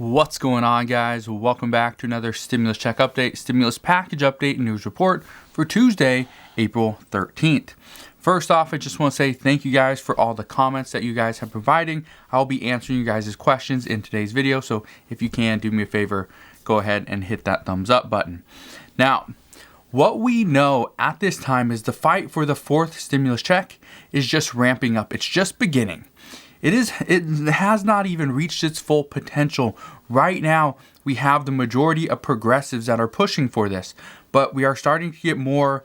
What's going on, guys? Welcome back to another stimulus check update, stimulus package update news report for Tuesday, April 13th. First off, I just want to say thank you guys for all the comments that you guys have providing. I'll be answering you guys' questions in today's video, so if you can, do me a favor, go ahead and hit that thumbs up button. Now, what we know at this time is the fight for the fourth stimulus check is just ramping up. It's just beginning. It has not even reached its full potential. Right now, we have the majority of progressives that are pushing for this, but we are starting to get more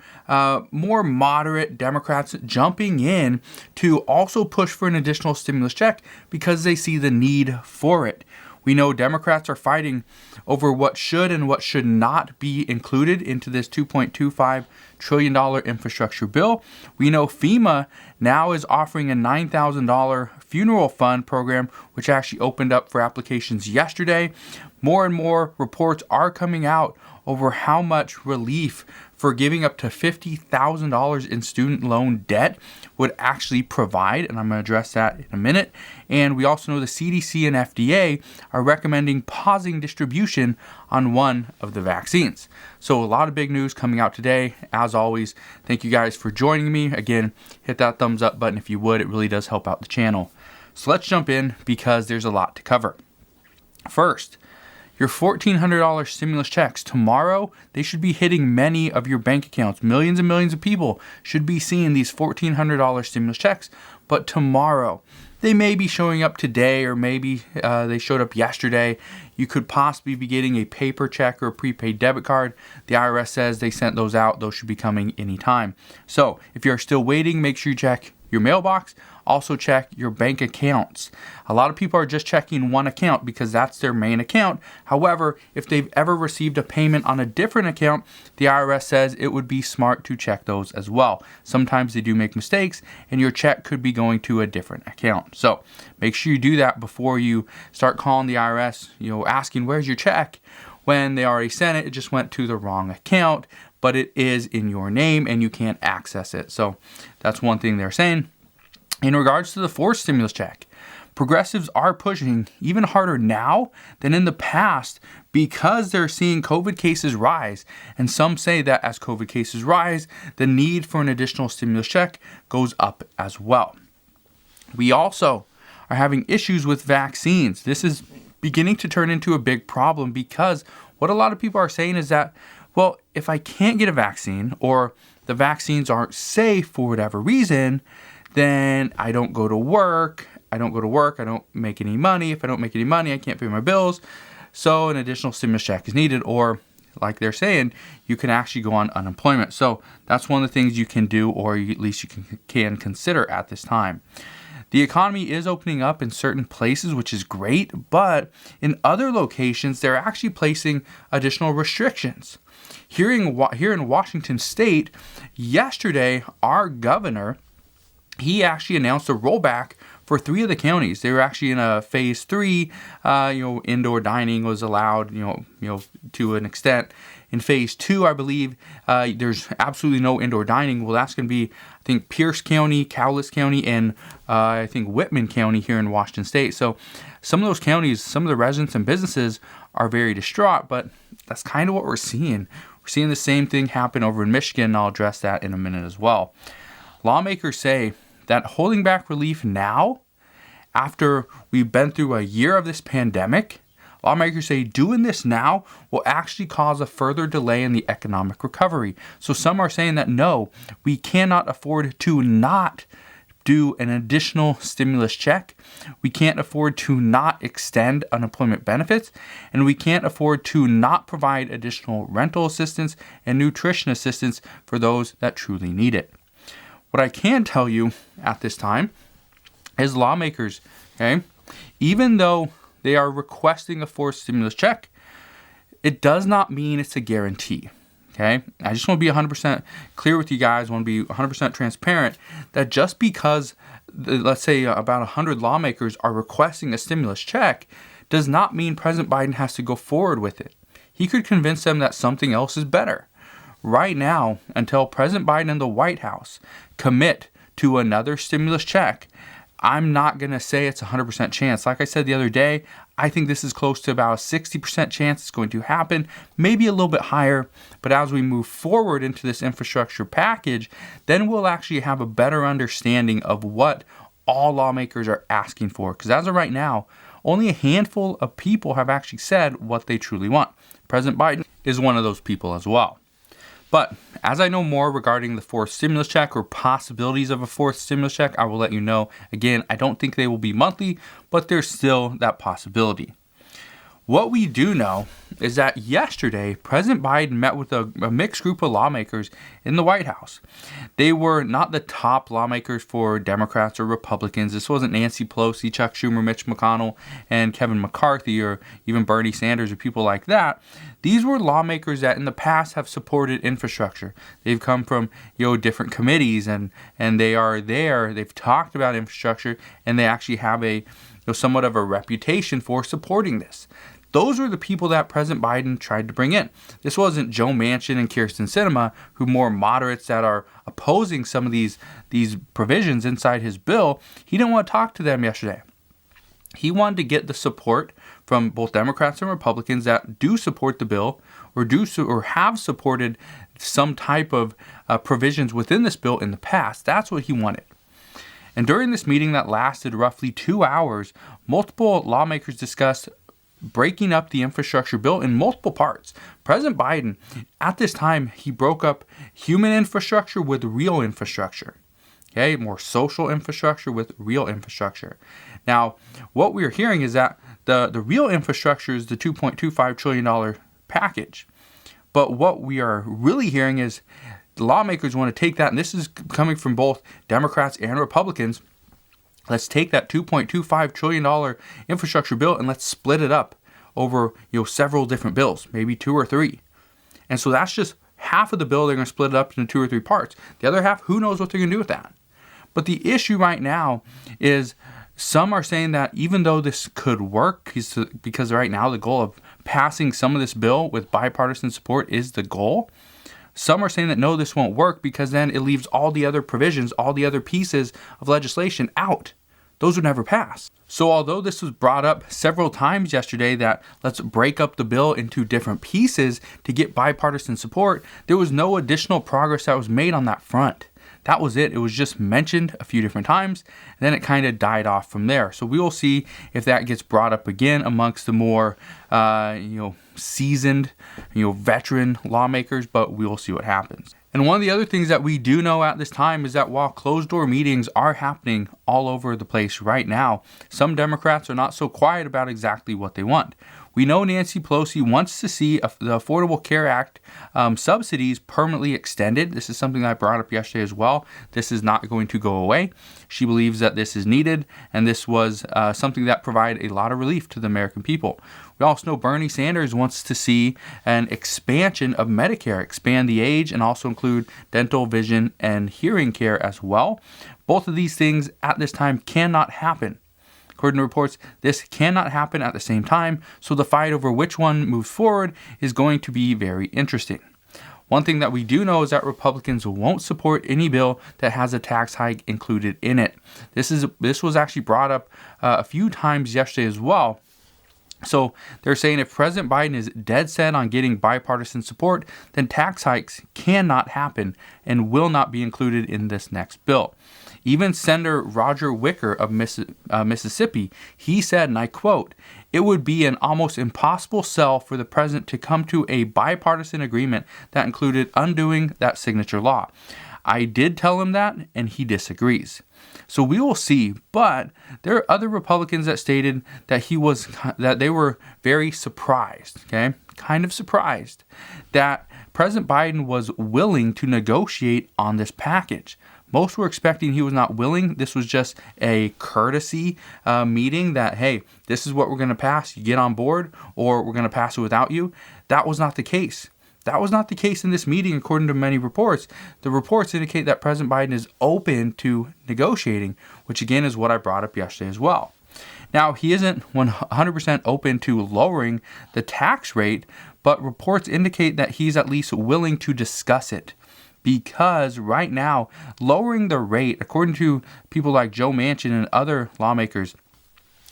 moderate Democrats jumping in to also push for an additional stimulus check because they see the need for it. We know Democrats are fighting over what should and what should not be included into this $2.25 trillion infrastructure bill. We know FEMA now is offering a $9,000 funeral fund program, which actually opened up for applications yesterday. More and more reports are coming out over how much relief for giving up to $50,000 in student loan debt would actually provide, and I'm going to address that in a minute. And we also know the CDC and FDA are recommending pausing distribution on one of the vaccines. So a lot of big news coming out today. As always, thank you guys for joining me. Again, hit that thumbs up button if you would. It really does help out the channel. So let's jump in because there's a lot to cover. First, your $1,400 stimulus checks tomorrow, they should be hitting many of your bank accounts. Millions and millions of people should be seeing these $1,400 stimulus checks, but tomorrow, they may be showing up today, or maybe they showed up yesterday. You could possibly be getting a paper check or a prepaid debit card. The IRS says they sent those out. Those should be coming anytime. So if you're still waiting, make sure you check your mailbox. Also check your bank accounts. A lot of people are just checking one account because that's their main account. However, if they've ever received a payment on a different account, the IRS says it would be smart to check those as well. Sometimes they do make mistakes and your check could be going to a different account. So make sure you do that before you start calling the IRS, asking where's your check, when they already sent it. It just went to the wrong account, but it is in your name and you can't access it. So that's one thing they're saying. In regards to the fourth stimulus check, progressives are pushing even harder now than in the past because they're seeing COVID cases rise. And some say that as COVID cases rise, the need for an additional stimulus check goes up as well. We also are having issues with vaccines. This is beginning to turn into a big problem because what a lot of people are saying is that, well, if I can't get a vaccine or the vaccines aren't safe for whatever reason, then I don't go to work. I don't make any money. If I don't make any money, I can't pay my bills. So an additional stimulus check is needed, or like they're saying, you can actually go on unemployment. So that's one of the things you can do, or at least you can consider at this time. The economy is opening up in certain places, which is great, but in other locations, they're actually placing additional restrictions. Here in Washington State, yesterday, our governor, he actually announced a rollback for 3 of the counties. They were actually in a phase 3. Indoor dining was allowed, to an extent. In phase 2, I believe, there's absolutely no indoor dining. Well, that's going to be, I think, Pierce County, Cowlitz County, and I think Whitman County here in Washington State. So some of those counties, some of the residents and businesses are very distraught, but that's kind of what we're seeing. We're seeing the same thing happen over in Michigan, and I'll address that in a minute as well. Lawmakers say that holding back relief now, after we've been through a year of this pandemic, lawmakers say doing this now will actually cause a further delay in the economic recovery. So some are saying that no, we cannot afford to not do an additional stimulus check. We can't afford to not extend unemployment benefits, and we can't afford to not provide additional rental assistance and nutrition assistance for those that truly need it. What I can tell you at this time is lawmakers, even though they are requesting a fourth stimulus check, it does not mean it's a guarantee. I just want to be 100% clear with you guys. I want to be 100% transparent that just because, let's say, about 100 lawmakers are requesting a stimulus check does not mean President Biden has to go forward with it. He could convince them that something else is better. Right now, until President Biden and the White House commit to another stimulus check, I'm not going to say it's a 100% chance. Like I said the other day, I think this is close to about a 60% chance it's going to happen, maybe a little bit higher. But as we move forward into this infrastructure package, then we'll actually have a better understanding of what all lawmakers are asking for. Because as of right now, only a handful of people have actually said what they truly want. President Biden is one of those people as well. But as I know more regarding the fourth stimulus check or possibilities of a fourth stimulus check, I will let you know. Again, I don't think they will be monthly, but there's still that possibility. What we do know is that yesterday, President Biden met with a mixed group of lawmakers in the White House. They were not the top lawmakers for Democrats or Republicans. This wasn't Nancy Pelosi, Chuck Schumer, Mitch McConnell, and Kevin McCarthy, or even Bernie Sanders or people like that. These were lawmakers that in the past have supported infrastructure. They've come from different committees and they are there. They've talked about infrastructure and they actually have a somewhat of a reputation for supporting this. Those were the people that President Biden tried to bring in. This wasn't Joe Manchin and Kyrsten Sinema, who more moderates that are opposing some of these provisions inside his bill. He didn't want to talk to them yesterday. He wanted to get the support from both Democrats and Republicans that do support the bill or have supported some type of provisions within this bill in the past. That's what he wanted. And during this meeting that lasted roughly 2 hours, multiple lawmakers discussed breaking up the infrastructure bill in multiple parts. President Biden, at this time, he broke up human infrastructure with real infrastructure. Okay, more social infrastructure with real infrastructure. Now, what we're hearing is that the real infrastructure is the $2.25 trillion package. But what we are really hearing is the lawmakers want to take that, and this is coming from both Democrats and Republicans. Let's take that $2.25 trillion infrastructure bill and let's split it up over several different bills, maybe 2 or 3. And so that's just half of the bill. They're going to split it up into 2 or 3 parts. The other half, who knows what they're going to do with that. But the issue right now is some are saying that even though this could work, because right now the goal of passing some of this bill with bipartisan support is the goal. Some are saying that no, this won't work because then it leaves all the other provisions, all the other pieces of legislation out. Those would never pass. So although this was brought up several times yesterday that let's break up the bill into different pieces to get bipartisan support, there was no additional progress that was made on that front. That was it. It was just mentioned a few different times, and then it kind of died off from there. So we will see if that gets brought up again amongst the more, seasoned, veteran lawmakers, but we will see what happens. And one of the other things that we do know at this time is that while closed-door meetings are happening all over the place right now, some Democrats are not so quiet about exactly what they want. We know Nancy Pelosi wants to see the Affordable Care Act subsidies permanently extended. This is something that I brought up yesterday as well. This is not going to go away. She believes that this is needed, and this was something that provided a lot of relief to the American people. We also know Bernie Sanders wants to see an expansion of Medicare, expand the age, and also include dental, vision, and hearing care as well. Both of these things at this time cannot happen. According to reports, this cannot happen at the same time, so the fight over which one moves forward is going to be very interesting. One thing that we do know is that Republicans won't support any bill that has a tax hike included in it. This was actually brought up a few times yesterday as well. So they're saying if President Biden is dead set on getting bipartisan support, then tax hikes cannot happen and will not be included in this next bill. Even Senator Roger Wicker of Mississippi, he said, and I quote, "It would be an almost impossible sell for the president to come to a bipartisan agreement that included undoing that signature law. I did tell him that, and he disagrees." So we will see, but there are other Republicans that stated that they were very surprised, kind of surprised that President Biden was willing to negotiate on this package. Most were expecting he was not willing. This was just a courtesy meeting that, hey, this is what we're going to pass. You get on board, or we're going to pass it without you. That was not the case. That was not the case in this meeting, according to many reports. The reports indicate that President Biden is open to negotiating, which again is what I brought up yesterday as well. Now, he isn't 100% open to lowering the tax rate, but reports indicate that he's at least willing to discuss it. because right now, lowering the rate, according to people like Joe Manchin and other lawmakers,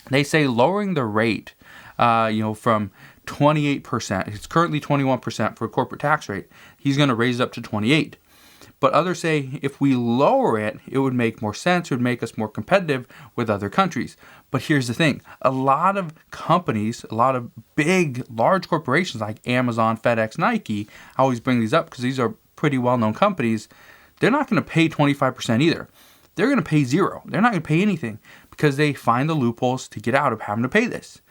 they say lowering the rate, from 28%. It's currently 21% for a corporate tax rate. He's going to raise it up to 28%. But others say if we lower it, it would make more sense. It would make us more competitive with other countries. But here's the thing. A lot of companies, a lot of big, large corporations like Amazon, FedEx, Nike, I always bring these up because these are pretty well-known companies. They're not going to pay 25% either. They're going to pay zero. They're not going to pay anything because they find the loopholes to get out of having to pay this.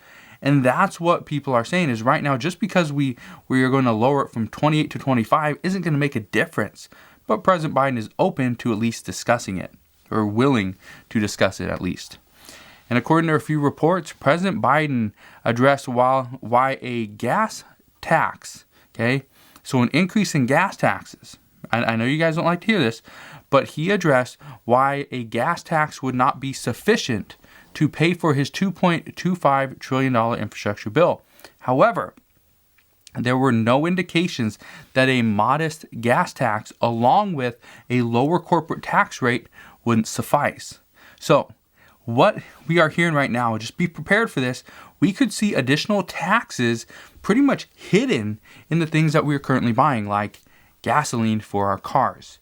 And that's what people are saying is right now, just because we are going to lower it from 28 to 25 isn't going to make a difference. But President Biden is open to at least discussing it, or willing to discuss it at least. And according to a few reports, President Biden addressed why a gas tax, okay, so an increase in gas taxes. I know you guys don't like to hear this, but he addressed why a gas tax would not be sufficient to pay for his $2.25 trillion infrastructure bill. However, there were no indications that a modest gas tax along with a lower corporate tax rate wouldn't suffice. So what we are hearing right now, just be prepared for this, we could see additional taxes pretty much hidden in the things that we are currently buying, like gasoline for our cars.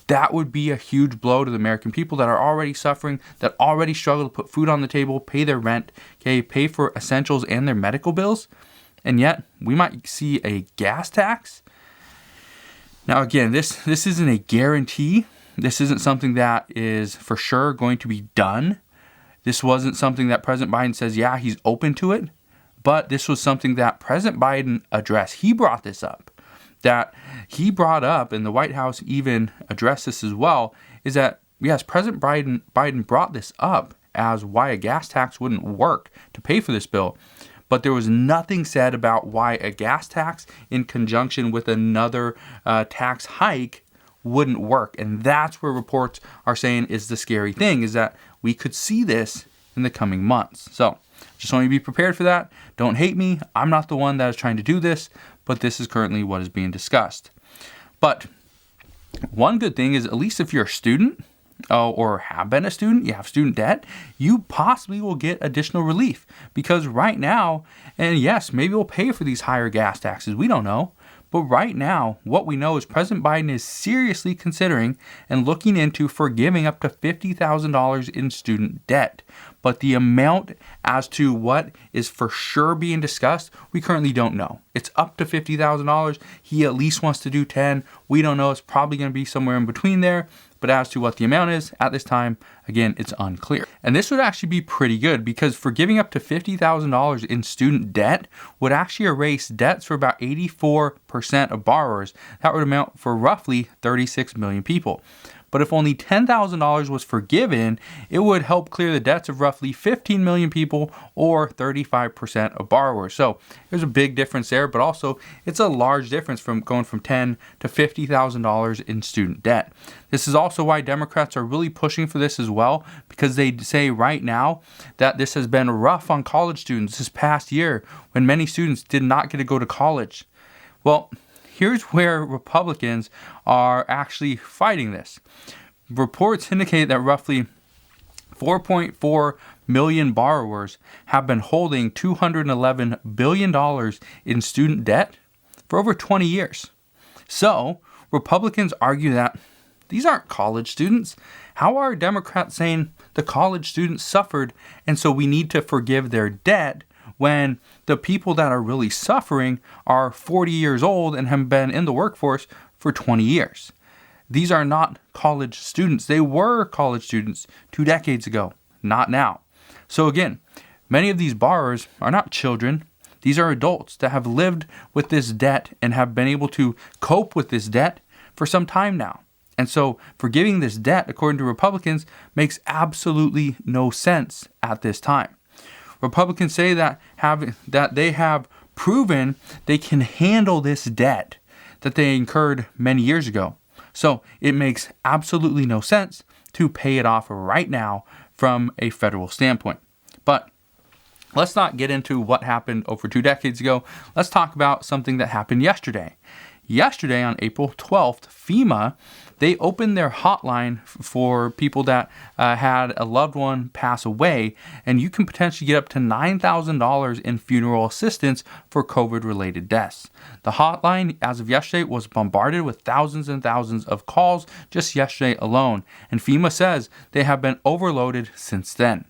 That would be a huge blow to the American people that are already suffering, that already struggle to put food on the table, pay their rent, okay, pay for essentials and their medical bills. And yet, we might see a gas tax. Now, again, this isn't a guarantee. This isn't something that is for sure going to be done. This wasn't something that President Biden says, yeah, he's open to it. But this was something that President Biden addressed. He brought this up. That he brought up, and the White House even addressed this as well, is that, yes, President Biden brought this up as why a gas tax wouldn't work to pay for this bill. But there was nothing said about why a gas tax in conjunction with another tax hike wouldn't work. And that's where reports are saying is the scary thing, is that we could see this in the coming months. So just want you to be prepared for that. Don't hate me. I'm not the one that is trying to do this, but this is currently what is being discussed. But one good thing is, at least if you're a student, or have been a student, you have student debt, you possibly will get additional relief. Because right now, and yes, maybe we'll pay for these higher gas taxes, we don't know. But right now, what we know is President Biden is seriously considering and looking into forgiving up to $50,000 in student debt. But the amount as to what is for sure being discussed, we currently don't know. It's up to $50,000. He at least wants to do 10. We don't know. It's probably going to be somewhere in between there. But as to what the amount is at this time, again, it's unclear. And this would actually be pretty good because forgiving up to $50,000 in student debt would actually erase debts for about 84% of borrowers. That would amount for roughly 36 million people. But if only $10,000 was forgiven, it would help clear the debts of roughly 15 million people, or 35% of borrowers. So there's a big difference there, but also it's a large difference from going from $10,000 to $50,000 in student debt. This is also why Democrats are really pushing for this as well, because they say right now that this has been rough on college students this past year when many students did not get to go to college. Well, here's where Republicans are actually fighting this. Reports indicate that roughly 4.4 million borrowers have been holding $211 billion in student debt for over 20 years. So, Republicans argue that these aren't college students. How are Democrats saying the college students suffered and so we need to forgive their debt when the people that are really suffering are 40 years old and have been in the workforce for 20 years? These are not college students. They were college students 2 decades ago, not now. So again, many of these borrowers are not children. These are adults that have lived with this debt and have been able to cope with this debt for some time now. And so forgiving this debt, according to Republicans, makes absolutely no sense at this time. Republicans say that they have proven they can handle this debt that they incurred many years ago. So it makes absolutely no sense to pay it off right now from a federal standpoint. But let's not get into what happened over 2 decades ago. Let's talk about something that happened yesterday. yesterday on April 12th, FEMA, they opened their hotline for people that had a loved one pass away, and you can potentially get up to $9,000 in funeral assistance for COVID-related deaths. The hotline, as of yesterday, was bombarded with thousands and thousands of calls just yesterday alone, and FEMA says they have been overloaded since then.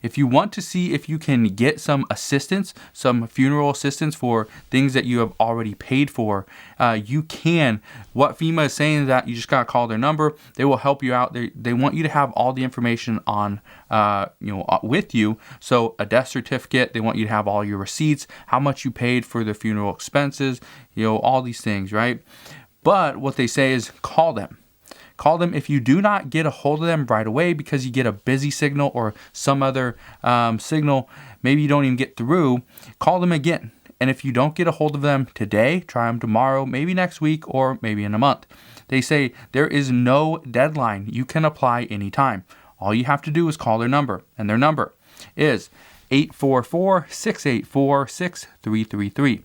If you want to see if you can get some assistance, some funeral assistance for things that you have already paid for, you can. What FEMA is saying is that you just got to call their number. They will help you out. They want you to have all the information on, with you. So a death certificate, they want you to have all your receipts, how much you paid for the funeral expenses, all these things, right? But what they say is call them. Call them if you do not get a hold of them right away because you get a busy signal or some other signal. Maybe you don't even get through. Call them again. And if you don't get a hold of them today, try them tomorrow, maybe next week, or maybe in a month. They say there is no deadline. You can apply anytime. All you have to do is call their number. And their number is 844-684-6333.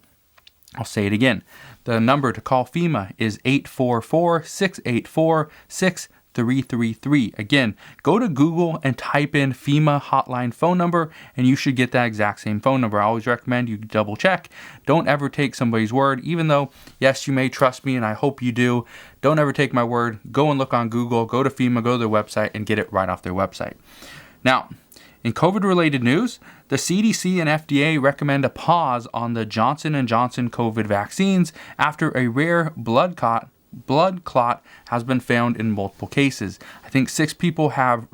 I'll say it again. The number to call FEMA is 844-684-6333. Again, go to Google and type in FEMA hotline phone number, and you should get that exact same phone number. I always recommend you double check. Don't ever take somebody's word, even though, yes, you may trust me, and I hope you do. Don't ever take my word. Go and look on Google, go to FEMA, go to their website, and get it right off their website. Now, in COVID-related news, the CDC and FDA recommend a pause on the Johnson & Johnson COVID vaccines after a rare blood clot has been found in multiple cases. I think 6 people have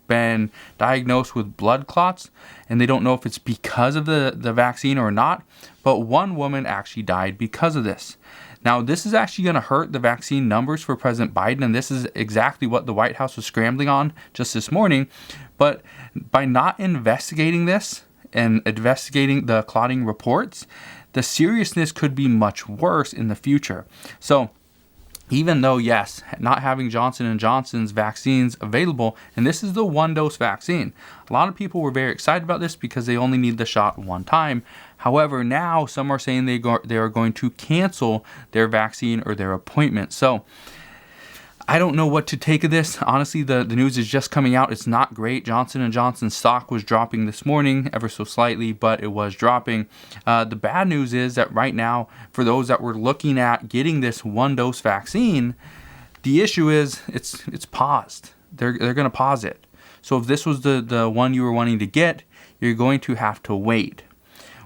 been diagnosed with blood clots, and they don't know if it's because of the vaccine or not, but one woman actually died because of this. Now, this is actually going to hurt the vaccine numbers for President Biden, and this is exactly what the White House was scrambling on just this morning. But by not investigating this and investigating the clotting reports, the seriousness could be much worse in the future. So even though, yes, not having Johnson & Johnson's vaccines available, and this is the one-dose vaccine, a lot of people were very excited about this because they only need the shot one time. However, now some are saying they are going to cancel their vaccine or their appointment. So I don't know what to take of this. Honestly, the news is just coming out. It's not great. Johnson & Johnson's stock was dropping this morning ever so slightly, but it was dropping. The bad news is that right now, for those that were looking at getting this one-dose vaccine, the issue is it's paused. They're going to pause it. So if this was the one you were wanting to get, you're going to have to wait.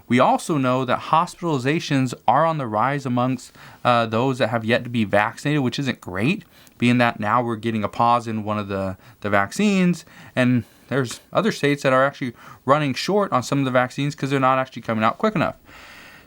We also know that hospitalizations are on the rise amongst those that have yet to be vaccinated, which isn't great, being that now we're getting a pause in one of the vaccines, and there's other states that are actually running short on some of the vaccines because they're not actually coming out quick enough.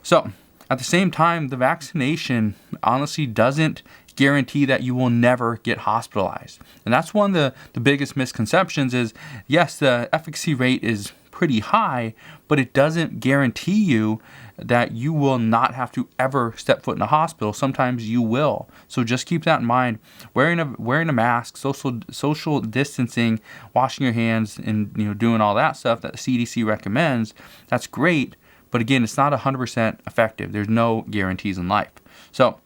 So at the same time, the vaccination honestly doesn't guarantee that you will never get hospitalized. And that's one of the biggest misconceptions is, yes, the efficacy rate is pretty high, but it doesn't guarantee you that you will not have to ever step foot in a hospital. Sometimes you will. So just keep that in mind. Wearing a mask, social distancing, washing your hands, and doing all that stuff that the CDC recommends, that's great. But again, it's not 100% effective. There's no guarantees in life. So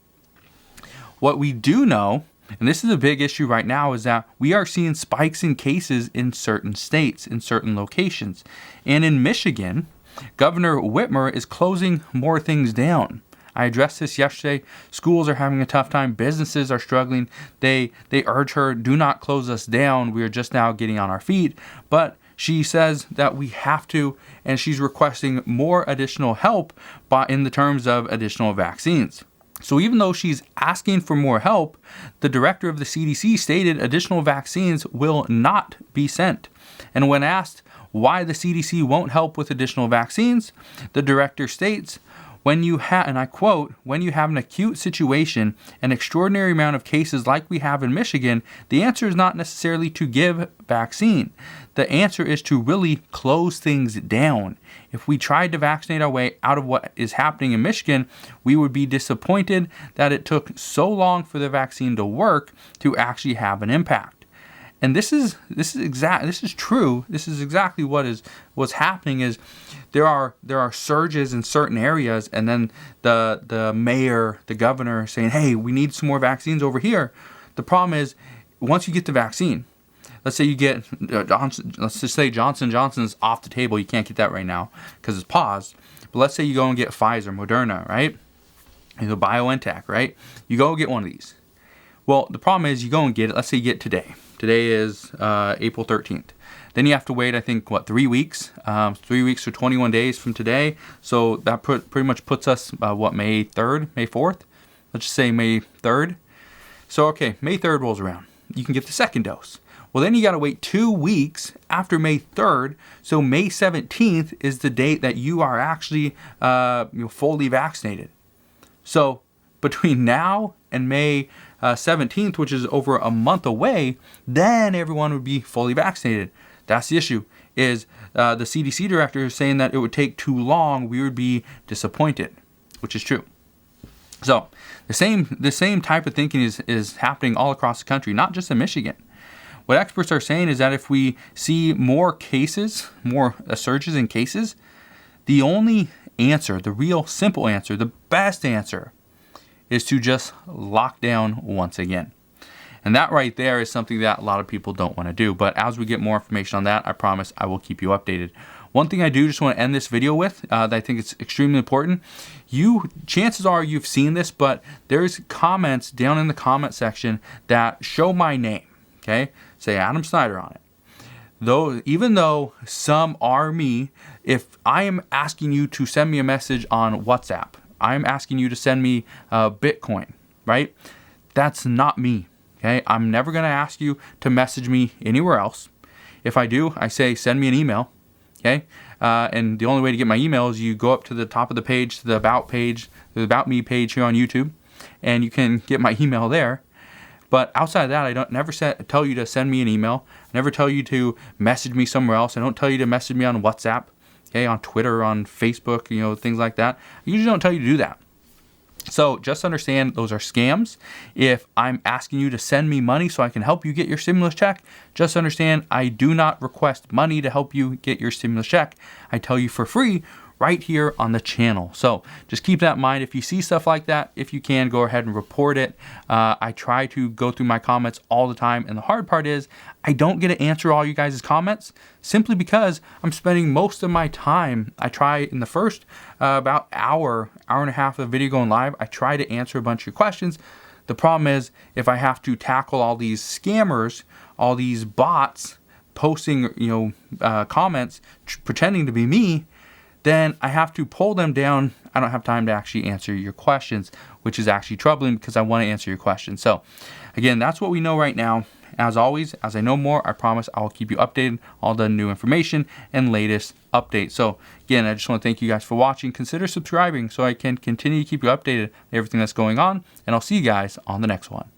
what we do know, and this is a big issue right now, is that we are seeing spikes in cases in certain states, in certain locations. And in Michigan, Governor Whitmer is closing more things down. I addressed this yesterday. Schools are having a tough time. Businesses are struggling. They urge her, do not close us down. We are just now getting on our feet. But she says that we have to, and she's requesting more additional help in the terms of additional vaccines. So even though she's asking for more help, the director of the CDC stated additional vaccines will not be sent. And when asked why the CDC won't help with additional vaccines, the director states, when you have, and I quote, when you have an acute situation, an extraordinary amount of cases like we have in Michigan, the answer is not necessarily to give vaccine. The answer is to really close things down. If we tried to vaccinate our way out of what is happening in Michigan, we would be disappointed that it took so long for the vaccine to work to actually have an impact. And this is true. This is exactly what's happening. Is there are surges in certain areas, and then the mayor, the governor, saying, "Hey, we need some more vaccines over here." The problem is, once you get the vaccine, let's say you get let's just say Johnson & Johnson's off the table. You can't get that right now because it's paused. But let's say you go and get Pfizer, Moderna, right? You go BioNTech, right? You go get one of these. Well, the problem is you go and get it. Let's say you get it today. Today is April 13th. Then you have to wait, I think, 3 weeks? 3 weeks or 21 days from today. So that pretty much puts us, May 3rd, May 4th? Let's just say May 3rd. So, okay, May 3rd rolls around. You can get the second dose. Well, then you got to wait 2 weeks after May 3rd. So May 17th is the date that you are actually fully vaccinated. So between now and May 17th, which is over a month away, then everyone would be fully vaccinated. That's the issue, is the CDC director is saying that it would take too long. We would be disappointed, which is true. So the same type of thinking is happening all across the country, not just in Michigan. What experts are saying is that if we see more cases, more surges in cases, the only answer, the real simple answer, the best answer, is to just lock down once again. And that right there is something that a lot of people don't want to do. But as we get more information on that, I promise I will keep you updated. One thing I do just want to end this video with that I think it's extremely important. Chances are you've seen this, but there's comments down in the comment section that show my name. Okay, say Adam Snyder on it. Even though some are me, if I am asking you to send me a message on WhatsApp, I'm asking you to send me Bitcoin, right? That's not me, okay? I'm never going to ask you to message me anywhere else. If I do, I say send me an email, okay? And the only way to get my email is you go up to the top of the page, to the About page, the About Me page here on YouTube, and you can get my email there. But outside of that, I don't never tell you to send me an email. I never tell you to message me somewhere else. I don't tell you to message me on WhatsApp, okay, on Twitter, on Facebook, things like that. I usually don't tell you to do that. So just understand those are scams. If I'm asking you to send me money so I can help you get your stimulus check, just understand I do not request money to help you get your stimulus check. I tell you for free right here on the channel. So just keep that in mind. If you see stuff like that, if you can, go ahead and report it. I try to go through my comments all the time. And the hard part is I don't get to answer all you guys' comments simply because I'm spending most of my time. I try in the first about hour and a half of the video going live, I try to answer a bunch of your questions. The problem is if I have to tackle all these scammers, all these bots posting, comments, pretending to be me, then I have to pull them down. I don't have time to actually answer your questions, which is actually troubling because I want to answer your questions. So again, that's what we know right now. As always, as I know more, I promise I'll keep you updated, all the new information and latest updates. So again, I just want to thank you guys for watching. Consider subscribing so I can continue to keep you updated on everything that's going on, and I'll see you guys on the next one.